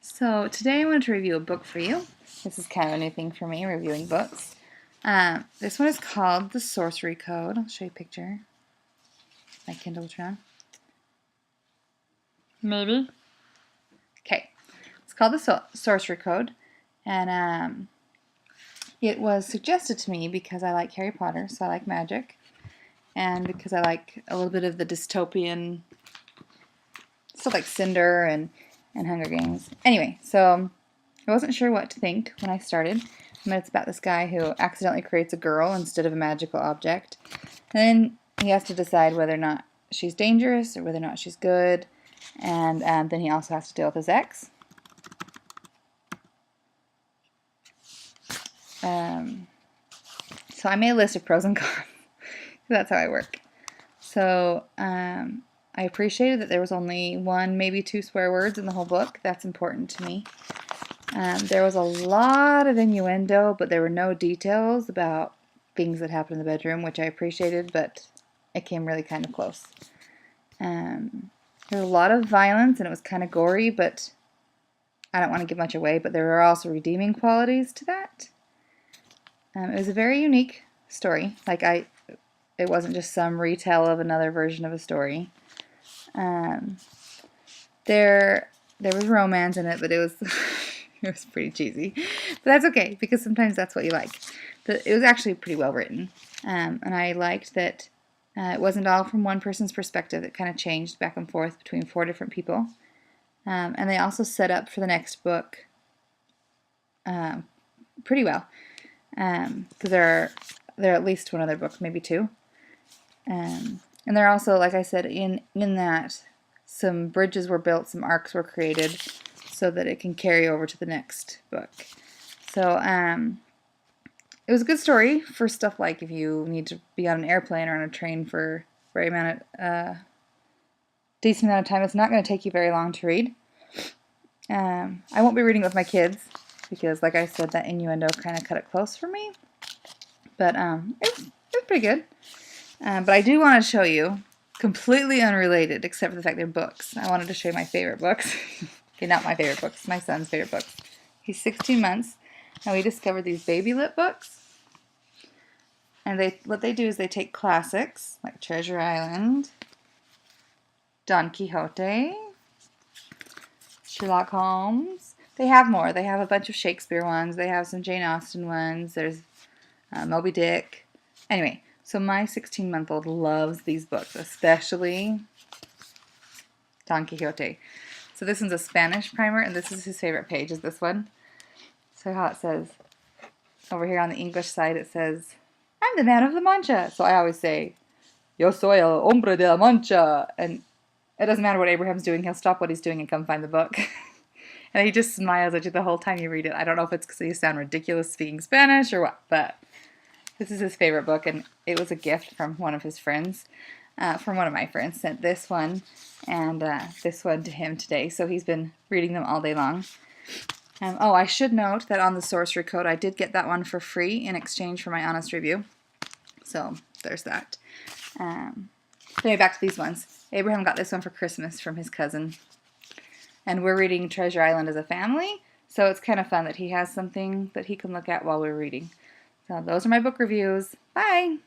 So today I wanted to review a book for you. This is kind of a new thing for me, reviewing books. This one is called The Sorcery Code. I'll show you a picture. My Kindle will turn on. Maybe. Okay. It's called The Sorcery Code. And it was suggested to me because I like Harry Potter, so I like magic. And because I like a little bit of the dystopian stuff like Cinder and Hunger Games. Anyway, so I wasn't sure what to think when I started. But it's about this guy who accidentally creates a girl instead of a magical object. And then he has to decide whether or not she's dangerous or whether or not she's good. And then he also has to deal with his ex. So I made a list of pros and cons. That's how I work. So I appreciated that there was only one, maybe two swear words in the whole book. That's important to me. There was a lot of innuendo, but there were no details about things that happened in the bedroom, which I appreciated, but it came really kind of close. There was a lot of violence, and it was kind of gory, but I don't want to give much away, but there were also redeeming qualities to that. It was a very unique story. It wasn't just some retell of another version of a story. There was romance in it, but it was it was pretty cheesy. But that's okay, because sometimes that's what you like. But it was actually pretty well written, and I liked that it wasn't all from one person's perspective. It kind of changed back and forth between 4 different people. And they also set up for the next book pretty well, because there are at least one other book, maybe 2. And they're also, like I said, in that some bridges were built, some arcs were created, so that it can carry over to the next book. So it was a good story for stuff like if you need to be on an airplane or on a train for a decent amount of time. It's not going to take you very long to read. I won't be reading it with my kids because, like I said, that innuendo kind of cut it close for me. But it was pretty good. But I do want to show you, completely unrelated, except for the fact they're books. I wanted to show you my favorite books. Okay, not my favorite books, my son's favorite books. He's 16 months, and we discovered these BabyLit books. And what they do is they take classics, like Treasure Island, Don Quixote, Sherlock Holmes. They have more. They have a bunch of Shakespeare ones. They have some Jane Austen ones. There's Moby Dick. Anyway, so my 16-month-old loves these books, especially Don Quixote. So this one's a Spanish primer, and this is his favorite page, is this one. So how it says, over here on the English side, it says, I'm the man of La Mancha. So I always say, Yo soy el hombre de la Mancha. And it doesn't matter what Abraham's doing, he'll stop what he's doing and come find the book. And he just smiles at you the whole time you read it. I don't know if it's because you sound ridiculous speaking Spanish or what, but this is his favorite book, and it was a gift from one of his friends. From one of my friends, sent this one and this one to him today, so he's been reading them all day long. Oh, I should note that on the Sorcery Code, I did get that one for free in exchange for my honest review. So there's that. Anyway, back to these ones. Abraham got this one for Christmas from his cousin, and we're reading Treasure Island as a family, so it's kind of fun that he has something that he can look at while we're reading. So those are my book reviews. Bye!